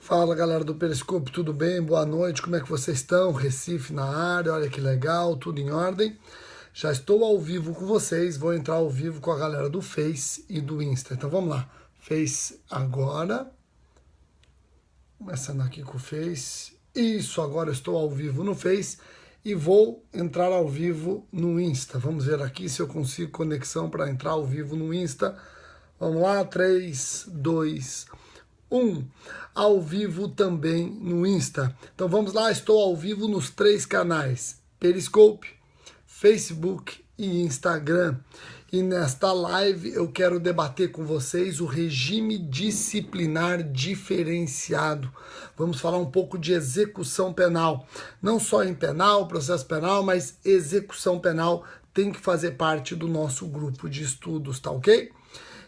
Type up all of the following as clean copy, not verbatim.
Fala galera do Periscope, tudo bem? Boa noite, como é que vocês estão? Recife na área, olha que legal, tudo em ordem. Já estou ao vivo com vocês, vou entrar ao vivo com a galera do Face e do Insta. Então vamos lá, Face agora. Começando aqui com o Face. Isso, agora eu estou ao vivo no Face e vou entrar ao vivo no Insta. Vamos ver aqui se eu consigo conexão para entrar ao vivo no Insta. Vamos lá, 3, 2, 1. Ao vivo também no Insta. Então vamos lá, estou ao vivo nos 3 canais: Periscope, Facebook e Instagram. E nesta live eu quero debater com vocês o regime disciplinar diferenciado. Vamos falar um pouco de execução penal. Não só em penal, processo penal, mas execução penal tem que fazer parte do nosso grupo de estudos, tá ok?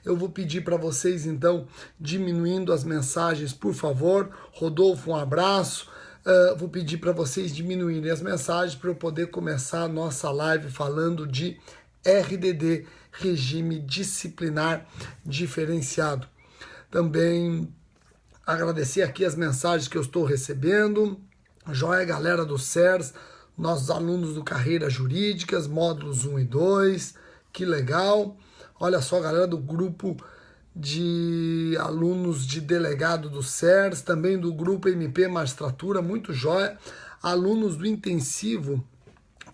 Eu vou pedir para vocês, então, diminuindo as mensagens, por favor. Rodolfo, um abraço. Vou pedir para vocês diminuírem as mensagens para eu poder começar a nossa live falando de RDD, Regime Disciplinar Diferenciado. Também agradecer aqui as mensagens que eu estou recebendo. Joia, galera do CERS, nossos alunos do Carreira Jurídicas, módulos 1 e 2. Que legal. Olha só, galera do grupo de alunos de delegado do CERS, também do grupo MP Magistratura, muito jóia. Alunos do intensivo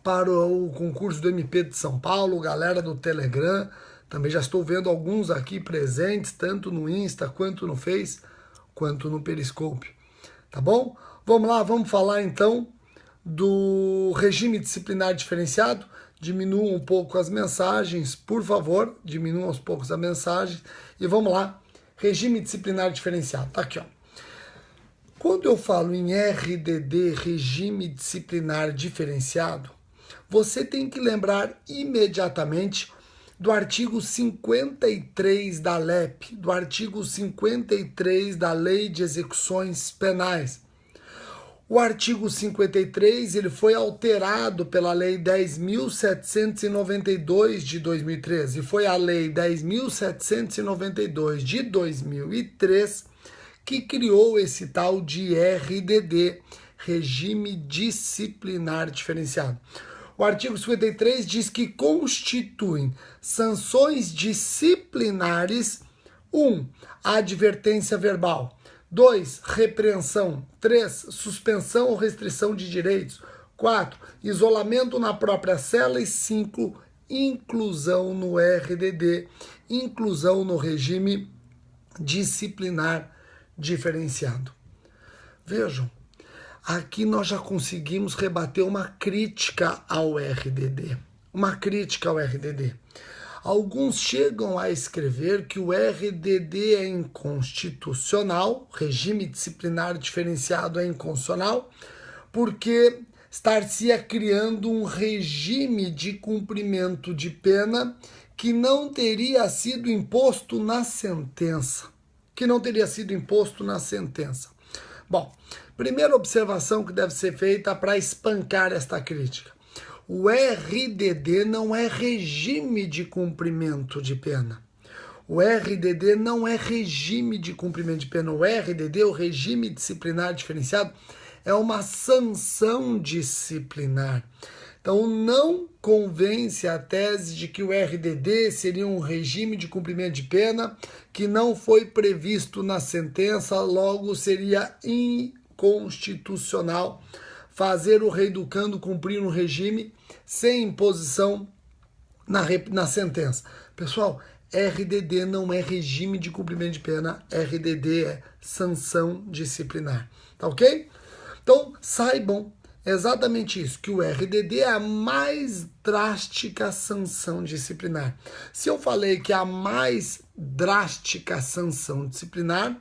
para o concurso do MP de São Paulo, galera do Telegram, também já estou vendo alguns aqui presentes, tanto no Insta, quanto no Face, quanto no Periscope. Tá bom? Vamos lá, vamos falar então do regime disciplinar diferenciado. Diminuam um pouco as mensagens, por favor, diminuam aos poucos as mensagens. E vamos lá, regime disciplinar diferenciado, tá aqui, ó. Quando eu falo em RDD, regime disciplinar diferenciado, você tem que lembrar imediatamente do artigo 53 da LEP, do artigo 53 da Lei de Execuções Penais. O artigo 53 ele foi alterado pela Lei 10.792 de 2013 e foi a Lei 10.792 de 2003 que criou esse tal de RDD, Regime Disciplinar Diferenciado. O artigo 53 diz que constituem sanções disciplinares: 1. A advertência verbal. 2. Repreensão. 3. Suspensão ou restrição de direitos. 4. Isolamento na própria cela. E 5. Inclusão no RDD, inclusão no regime disciplinar diferenciado. Vejam, aqui nós já conseguimos rebater uma crítica ao RDD. Uma crítica ao RDD. Alguns chegam a escrever que o RDD é inconstitucional, regime disciplinar diferenciado é inconstitucional, porque estar-se criando um regime de cumprimento de pena que não teria sido imposto na sentença. Bom, primeira observação que deve ser feita para espancar esta crítica. O RDD não é regime de cumprimento de pena. O RDD não é regime de cumprimento de pena. O RDD, o regime disciplinar diferenciado, é uma sanção disciplinar. Então não convence a tese de que o RDD seria um regime de cumprimento de pena que não foi previsto na sentença, logo seria inconstitucional fazer o reeducando cumprir um regime sem imposição na sentença. Pessoal, RDD não é regime de cumprimento de pena, RDD é sanção disciplinar, tá ok? Então, saibam exatamente isso, que o RDD é a mais drástica sanção disciplinar. Se eu falei que a mais drástica sanção disciplinar,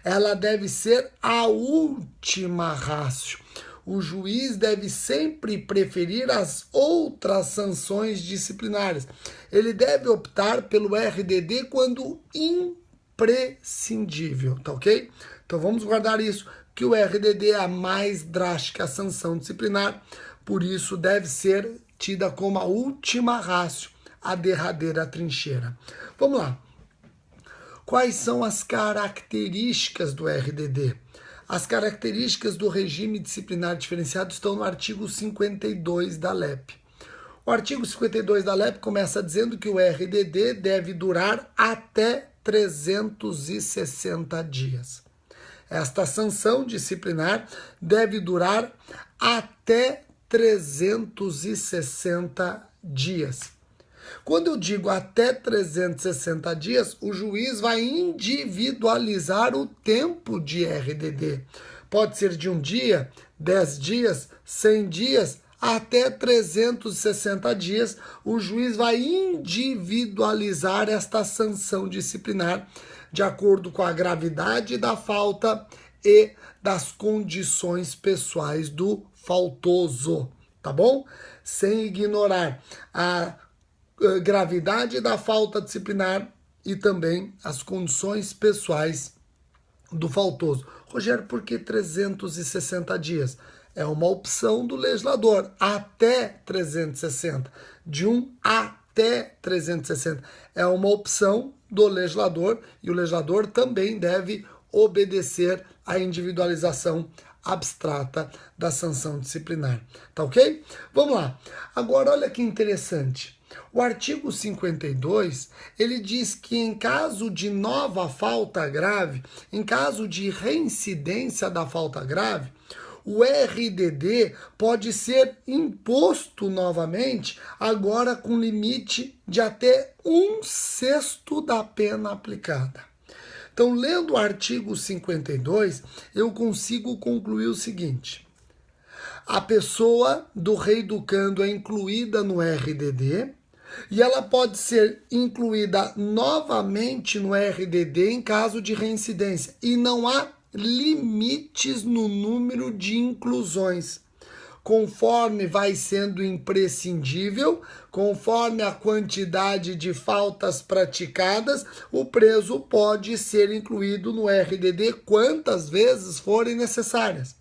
ela deve ser a última ratio. O juiz deve sempre preferir as outras sanções disciplinares. Ele deve optar pelo RDD quando imprescindível, tá ok? Então vamos guardar isso, que o RDD é a mais drástica sanção disciplinar, por isso deve ser tida como a última ratio, a derradeira trincheira. Vamos lá. Quais são as características do RDD? As características do regime disciplinar diferenciado estão no artigo 52 da LEP. O artigo 52 da LEP começa dizendo que o RDD deve durar até 360 dias. Esta sanção disciplinar deve durar até 360 dias. Quando eu digo até 360 dias, o juiz vai individualizar o tempo de RDD. Pode ser de 1 dia, 10 dias, 100 dias, até 360 dias, o juiz vai individualizar esta sanção disciplinar de acordo com a gravidade da falta e das condições pessoais do faltoso, tá bom? Sem ignorar a gravidade da falta disciplinar e também as condições pessoais do faltoso. Rogério, por que 360 dias? É uma opção do legislador, até 360, de 1 até 360. É uma opção do legislador e o legislador também deve obedecer à individualização abstrata da sanção disciplinar. Tá ok? Vamos lá. Agora, olha que interessante. O artigo 52, ele diz que em caso de nova falta grave, em caso de reincidência da falta grave, o RDD pode ser imposto novamente, agora com limite de até 1/6 da pena aplicada. Então, lendo o artigo 52, eu consigo concluir o seguinte: a pessoa do reeducando é incluída no RDD e ela pode ser incluída novamente no RDD em caso de reincidência. E não há limites no número de inclusões. Conforme vai sendo imprescindível, conforme a quantidade de faltas praticadas, o preso pode ser incluído no RDD quantas vezes forem necessárias.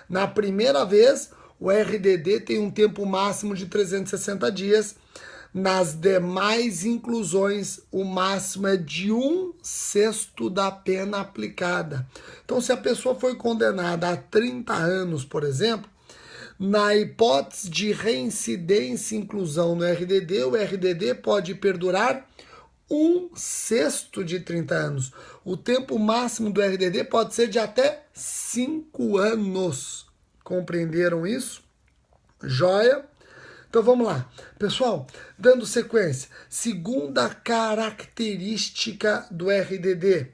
Na primeira vez, o RDD tem um tempo máximo de 360 dias. Nas demais inclusões, o máximo é de 1/6 da pena aplicada. Então, se a pessoa foi condenada a 30 anos, por exemplo, na hipótese de reincidência e inclusão no RDD, o RDD pode perdurar 1/6 de 30 anos. O tempo máximo do RDD pode ser de até 5 anos. Compreenderam isso? Joia? Então vamos lá. Pessoal, dando sequência. Segunda característica do RDD.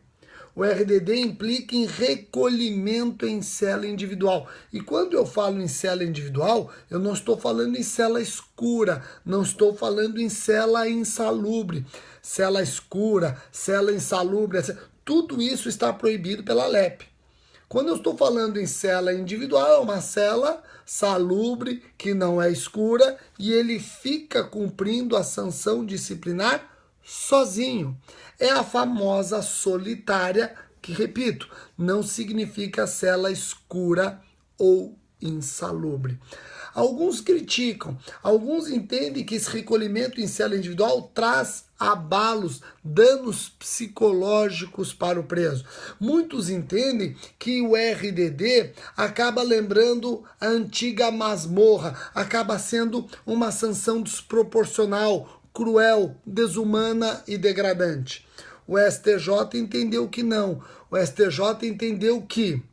O RDD implica em recolhimento em cela individual. E quando eu falo em cela individual, eu não estou falando em cela escura, não estou falando em cela insalubre. Cela escura, cela insalubre, tudo isso está proibido pela LEP. Quando eu estou falando em cela individual, é uma cela salubre, que não é escura, e ele fica cumprindo a sanção disciplinar sozinho. É a famosa solitária, que, repito, não significa cela escura ou insalubre. Alguns criticam, alguns entendem que esse recolhimento em cela individual traz abalos, danos psicológicos para o preso. Muitos entendem que o RDD acaba lembrando a antiga masmorra, acaba sendo uma sanção desproporcional, cruel, desumana e degradante. O STJ entendeu que não. O STJ entendeu que,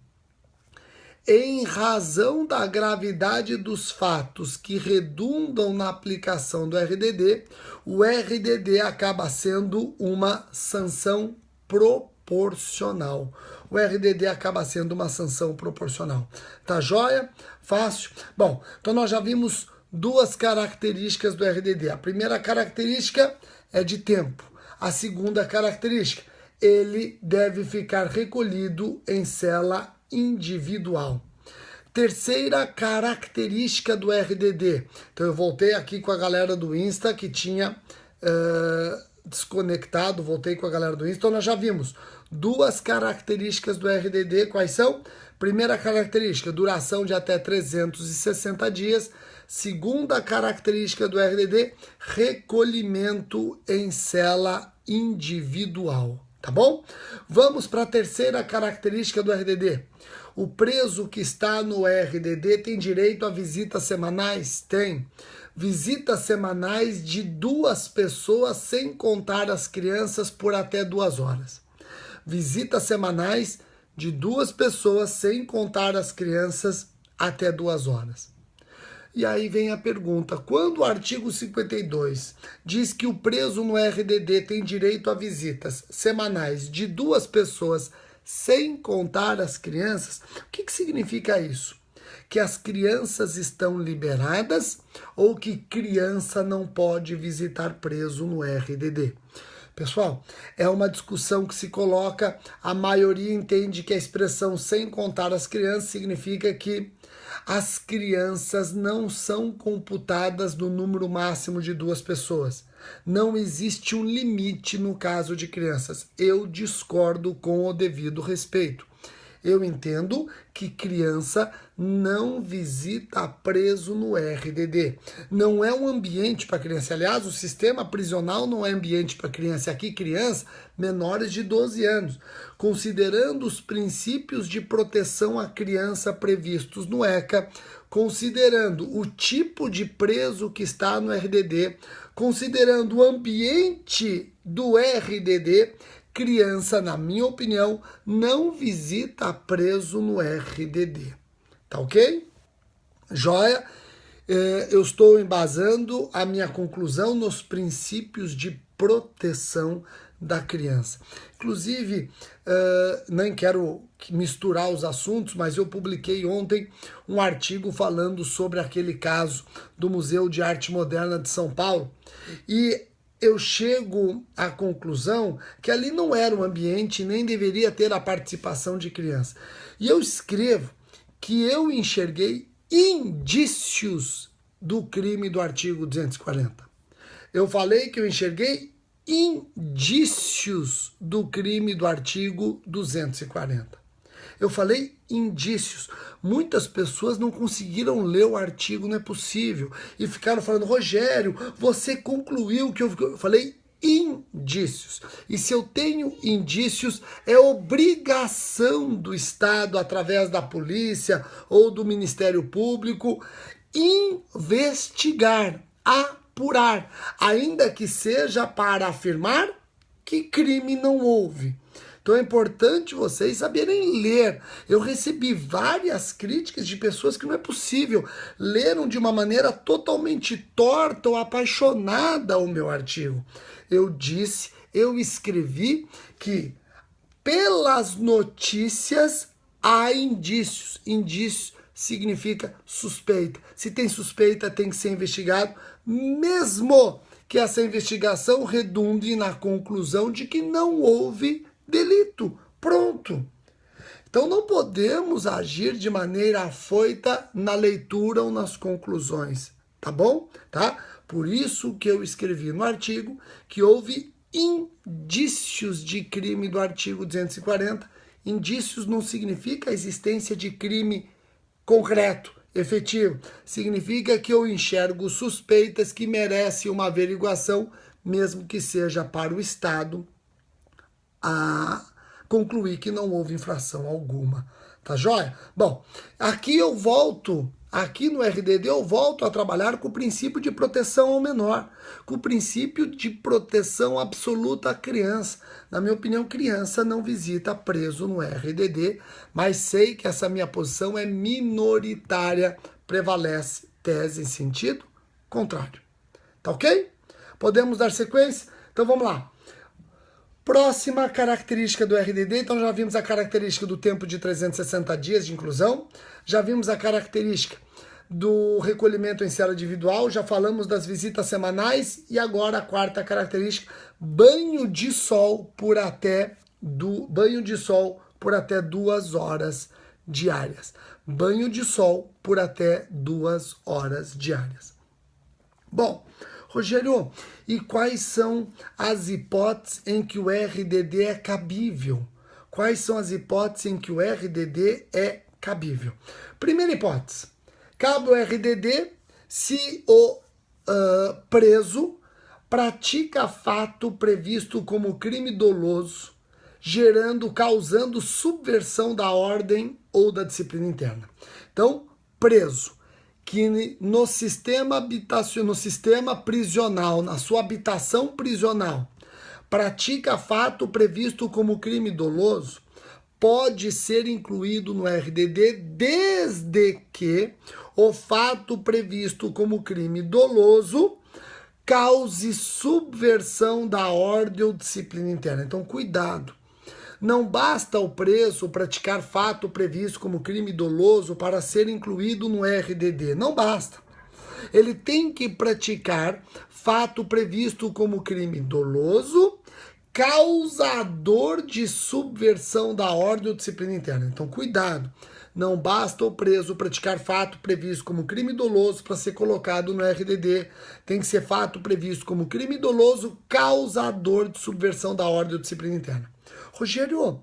em razão da gravidade dos fatos que redundam na aplicação do RDD, o RDD acaba sendo uma sanção proporcional. O RDD acaba sendo uma sanção proporcional. Tá joia? Fácil? Bom, então nós já vimos duas características do RDD. A primeira característica é de tempo. A segunda característica, ele deve ficar recolhido em cela individual. Terceira característica do RDD. Então eu voltei aqui com a galera do Insta que tinha desconectado, voltei com a galera do Insta. Então nós já vimos duas características do RDD. Quais são? Primeira característica, duração de até 360 dias. Segunda característica do RDD, recolhimento em cela individual. tá bom? Vamos para a terceira característica do RDD. O preso que está no RDD tem direito a visitas semanais? Tem. Visitas semanais de 2 pessoas, sem contar as crianças, por até 2 horas. Visitas semanais de 2 pessoas, sem contar as crianças, até 2 horas. E aí vem a pergunta, quando o artigo 52 diz que o preso no RDD tem direito a visitas semanais de 2 pessoas, sem contar as crianças, o que significa isso? Que as crianças estão liberadas ou que criança não pode visitar preso no RDD? Pessoal, é uma discussão que se coloca, a maioria entende que a expressão sem contar as crianças significa que as crianças não são computadas no número máximo de 2 pessoas. Não existe um limite no caso de crianças. Eu discordo com o devido respeito. Eu entendo que criança não visita preso no RDD. Não é um ambiente para criança. Aliás, o sistema prisional não é ambiente para criança. Aqui, criança menores de 12 anos. Considerando os princípios de proteção à criança previstos no ECA, considerando o tipo de preso que está no RDD, considerando o ambiente do RDD, criança, na minha opinião, não visita preso no RDD. Tá ok? Joia? Eu estou embasando a minha conclusão nos princípios de proteção da criança. Inclusive, nem quero misturar os assuntos, mas eu publiquei ontem um artigo falando sobre aquele caso do Museu de Arte Moderna de São Paulo. E eu chego à conclusão que ali não era um ambiente, nem deveria ter a participação de criança. E eu escrevo que eu enxerguei indícios do crime do artigo 240. Eu falei que eu enxerguei indícios do crime do artigo 240. Eu falei indícios. Muitas pessoas não conseguiram ler o artigo, não é possível. E ficaram falando, Rogério, você concluiu que eu falei indícios. E se eu tenho indícios, é obrigação do Estado, através da polícia ou do Ministério Público, investigar, apurar, ainda que seja para afirmar que crime não houve. Então é importante vocês saberem ler. Eu recebi várias críticas de pessoas que não é possível. Leram de uma maneira totalmente torta ou apaixonada o meu artigo. Eu escrevi que pelas notícias há indícios. Indício significa suspeita. Se tem suspeita, tem que ser investigado, mesmo que essa investigação redunde na conclusão de que não houve delito. Pronto. Então não podemos agir de maneira afoita na leitura ou nas conclusões, tá bom? Tá? Por isso que eu escrevi no artigo que houve indícios de crime do artigo 240. Indícios não significa a existência de crime concreto, efetivo. Significa que eu enxergo suspeitas que merecem uma averiguação, mesmo que seja para o Estado a concluir que não houve infração alguma. Tá joia? Bom, aqui no RDD eu volto a trabalhar com o princípio de proteção ao menor, com o princípio de proteção absoluta à criança. Na minha opinião, criança não visita preso no RDD, mas sei que essa minha posição é minoritária, prevalece tese em sentido contrário. Tá ok? Podemos dar sequência? Então vamos lá. Próxima característica do RDD, então já vimos a característica do tempo de 360 dias de inclusão, já vimos a característica do recolhimento em cela individual, já falamos das visitas semanais e agora a quarta característica, banho de sol por até 2 horas diárias. Banho de sol por até 2 horas diárias. Bom, Rogério, e quais são as hipóteses em que o RDD é cabível? Quais são as hipóteses em que o RDD é cabível? Primeira hipótese, cabe o RDD se o preso pratica fato previsto como crime doloso causando subversão da ordem ou da disciplina interna. Então, preso que no sistema prisional, na sua habitação prisional, pratica fato previsto como crime doloso, pode ser incluído no RDD desde que o fato previsto como crime doloso cause subversão da ordem ou disciplina interna. Então, cuidado. Não basta o preso praticar fato previsto como crime doloso para ser incluído no RDD. Não basta. Ele tem que praticar fato previsto como crime doloso, causador de subversão da ordem ou disciplina interna. Então, cuidado. Não basta o preso praticar fato previsto como crime doloso para ser colocado no RDD. Tem que ser fato previsto como crime doloso, causador de subversão da ordem ou disciplina interna. Rogério,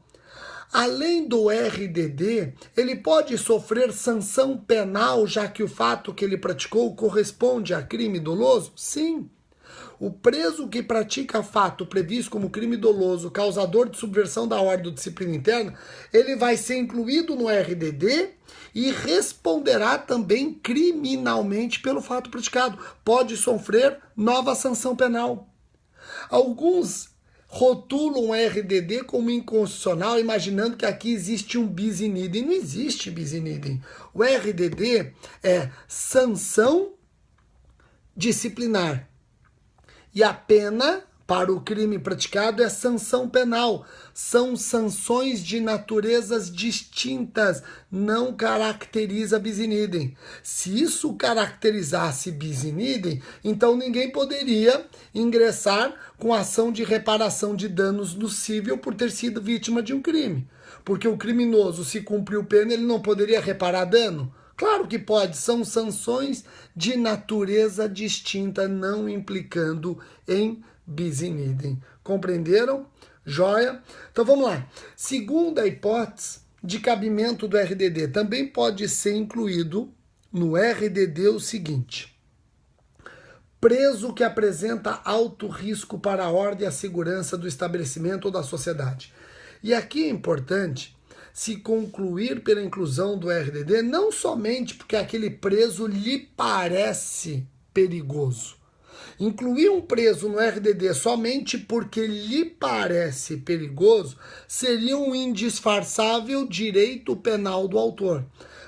além do RDD, ele pode sofrer sanção penal, já que o fato que ele praticou corresponde a crime doloso? Sim. O preso que pratica fato previsto como crime doloso, causador de subversão da ordem ou disciplina interna, ele vai ser incluído no RDD e responderá também criminalmente pelo fato praticado. Pode sofrer nova sanção penal. Alguns rotulam o RDD como inconstitucional, imaginando que aqui existe um bis in idem. Não existe bis in idem. O RDD é sanção disciplinar. E a pena para o crime praticado é sanção penal. São sanções de naturezas distintas. Não caracteriza bis in idem. Se isso caracterizasse bis in idem, então ninguém poderia ingressar com ação de reparação de danos no cível por ter sido vítima de um crime. Porque o criminoso, se cumpriu pena, ele não poderia reparar dano? Claro que pode, são sanções de natureza distinta, não implicando em bis in idem. Compreenderam? Joia? Então vamos lá. Segunda hipótese de cabimento do RDD, também pode ser incluído no RDD o seguinte: preso que apresenta alto risco para a ordem e a segurança do estabelecimento ou da sociedade. E aqui é importante se concluir pela inclusão do RDD, não somente porque aquele preso lhe parece perigoso. Incluir um preso no RDD somente porque lhe parece perigoso seria um indisfarçável direito penal do autor.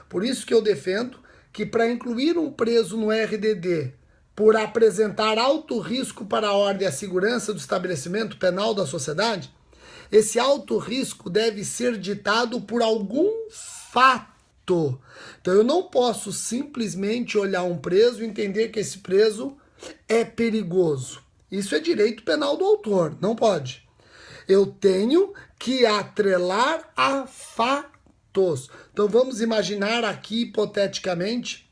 Por isso que eu defendo que para incluir um preso no RDD por apresentar alto risco para a ordem e a segurança do estabelecimento penal da sociedade, esse alto risco deve ser ditado por algum fato. Então eu não posso simplesmente olhar um preso e entender que esse preso é perigoso. Isso é direito penal do autor, não pode. Eu tenho que atrelar a fatos. Então vamos imaginar aqui, hipoteticamente,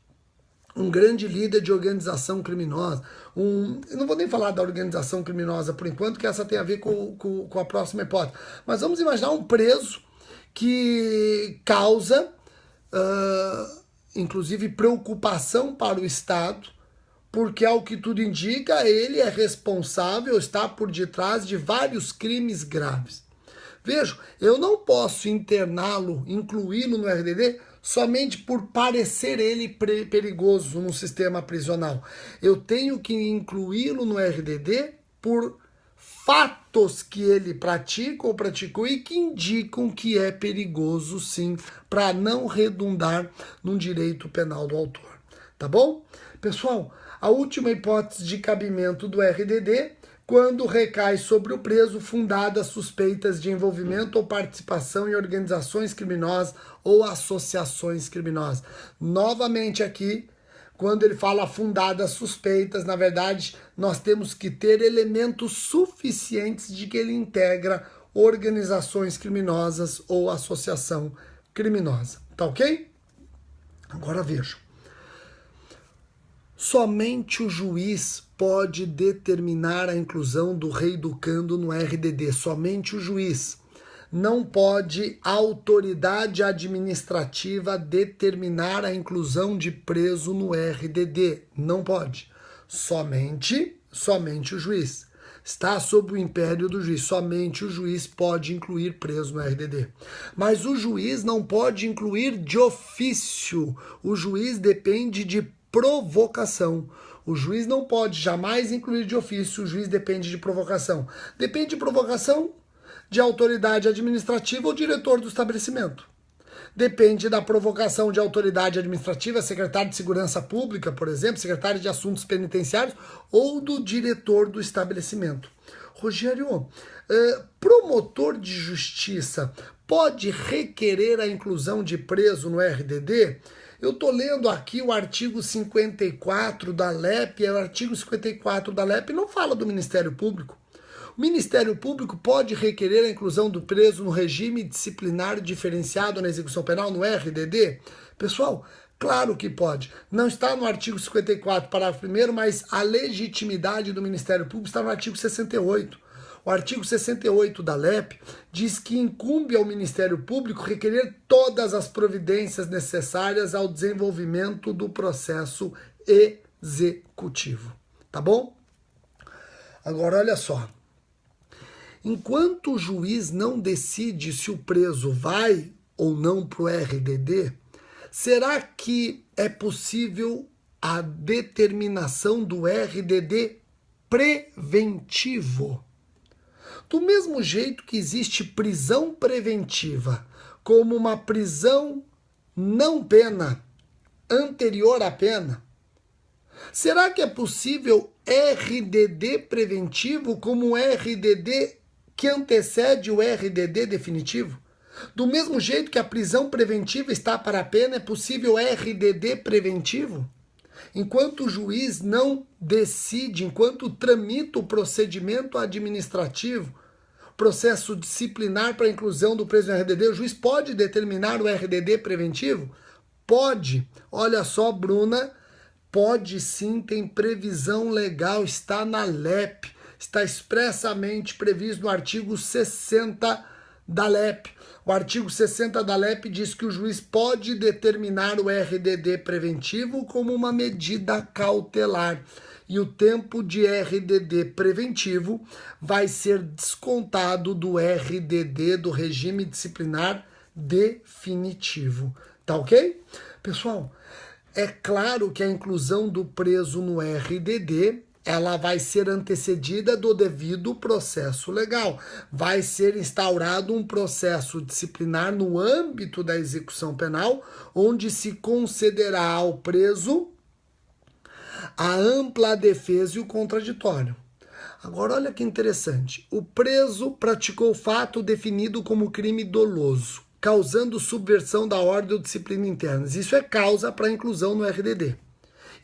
um grande líder de organização criminosa. Eu não vou nem falar da organização criminosa por enquanto, que essa tem a ver com a próxima hipótese. Mas vamos imaginar um preso que causa, inclusive, preocupação para o Estado, porque, ao que tudo indica, ele é responsável, está por detrás de vários crimes graves. Veja, eu não posso interná-lo, incluí-lo no RDD, somente por parecer ele perigoso no sistema prisional. Eu tenho que incluí-lo no RDD por fatos que ele pratica ou praticou e que indicam que é perigoso, sim, para não redundar num direito penal do autor. Tá bom? Pessoal, a última hipótese de cabimento do RDD, quando recai sobre o preso fundadas suspeitas de envolvimento ou participação em organizações criminosas ou associações criminosas. Novamente aqui, quando ele fala fundadas suspeitas, na verdade, nós temos que ter elementos suficientes de que ele integra organizações criminosas ou associação criminosa. Tá ok? Agora vejam. Somente o juiz pode determinar a inclusão do reeducando no RDD. Somente o juiz. Não pode a autoridade administrativa determinar a inclusão de preso no RDD. Não pode. Somente o juiz. está sob o império do juiz. Somente o juiz pode incluir preso no RDD. Mas o juiz não pode incluir de ofício. O juiz depende de provocação. O juiz não pode jamais incluir de ofício. O juiz depende de provocação. Depende de provocação de autoridade administrativa ou diretor do estabelecimento. Depende da provocação de autoridade administrativa, secretário de Segurança Pública, por exemplo, secretário de Assuntos Penitenciários ou do diretor do estabelecimento. Rogério, promotor de justiça pode requerer a inclusão de preso no RDD? Eu estou lendo aqui o artigo 54 da LEP, o artigo 54 da LEP não fala do Ministério Público. O Ministério Público pode requerer a inclusão do preso no regime disciplinar diferenciado na execução penal, no RDD? Pessoal, claro que pode. Não está no artigo 54, parágrafo 1º, mas a legitimidade do Ministério Público está no artigo 68. O artigo 68 da LEP diz que incumbe ao Ministério Público requerer todas as providências necessárias ao desenvolvimento do processo executivo. Tá bom? Agora, olha só. Enquanto o juiz não decide se o preso vai ou não para o RDD, será que é possível a determinação do RDD preventivo? Do mesmo jeito que existe prisão preventiva como uma prisão não pena, anterior à pena, será que é possível RDD preventivo como um RDD que antecede o RDD definitivo? Do mesmo jeito que a prisão preventiva está para a pena, é possível RDD preventivo? Enquanto o juiz não decide, enquanto tramita o procedimento administrativo, processo disciplinar para a inclusão do preso no RDD, o juiz pode determinar o RDD preventivo? Pode. Olha só, Bruna, pode sim, tem previsão legal, está na LEP, está expressamente previsto no artigo 60 da LEP. O artigo 60 da LEP diz que o juiz pode determinar o RDD preventivo como uma medida cautelar. E o tempo de RDD preventivo vai ser descontado do RDD, do regime disciplinar definitivo. Tá ok? Pessoal, é claro que a inclusão do preso no RDD ela vai ser antecedida do devido processo legal. Vai ser instaurado um processo disciplinar no âmbito da execução penal, onde se concederá ao preso a ampla defesa e o contraditório. Agora, olha que interessante. O preso praticou fato definido como crime doloso, causando subversão da ordem ou disciplina internas. Isso é causa para inclusão no RDD.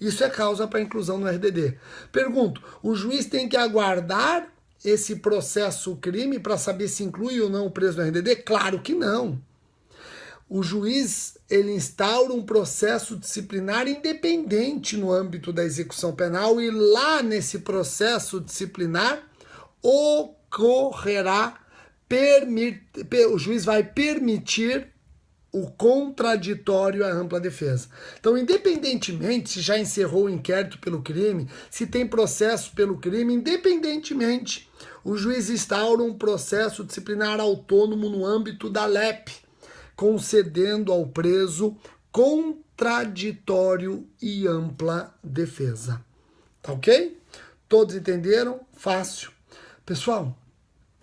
Isso é causa para inclusão no RDD. Pergunto, o juiz tem que aguardar esse processo crime para saber se inclui ou não o preso no RDD? Claro que não. O juiz, ele instaura um processo disciplinar independente no âmbito da execução penal e lá nesse processo disciplinar ocorrerá, o juiz vai permitir o contraditório à ampla defesa. Então, independentemente se já encerrou o inquérito pelo crime, se tem processo pelo crime, independentemente, o juiz instaura um processo disciplinar autônomo no âmbito da LEP, concedendo ao preso contraditório e ampla defesa. Tá ok? Todos entenderam? Fácil. Pessoal,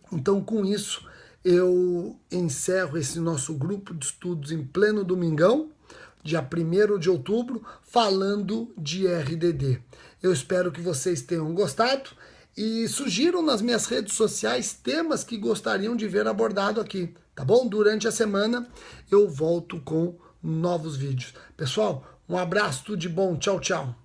então com isso eu encerro esse nosso grupo de estudos em pleno domingão, dia 1º de outubro, falando de RDD. Eu espero que vocês tenham gostado e sugiram nas minhas redes sociais temas que gostariam de ver abordado aqui, tá bom? Durante a semana eu volto com novos vídeos. Pessoal, um abraço, tudo de bom, tchau, tchau.